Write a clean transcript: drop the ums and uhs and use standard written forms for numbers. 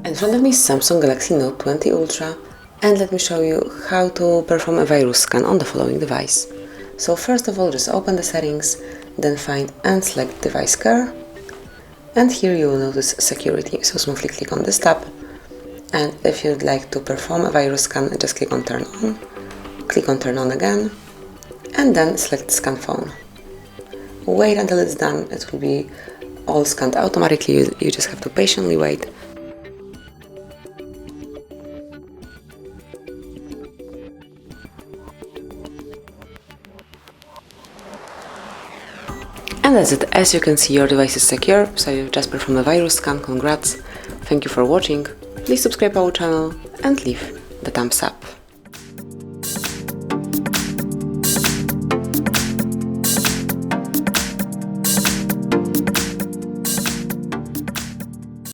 In front of me is Samsung Galaxy Note 20 Ultra, and let me show you how to perform a virus scan on the following device. So first of all, just open the settings, then find and select device care, and here you will notice security, so smoothly click on this tab, and if you'd like to perform a virus scan, just click on turn on again, and then select scan phone. Wait until it's done, it will be all scanned automatically, you just have to patiently wait. And that's it. As you can see, your device is secure, so you've just performed a virus scan. Congrats! Thank you for watching. Please subscribe our channel and leave the thumbs up.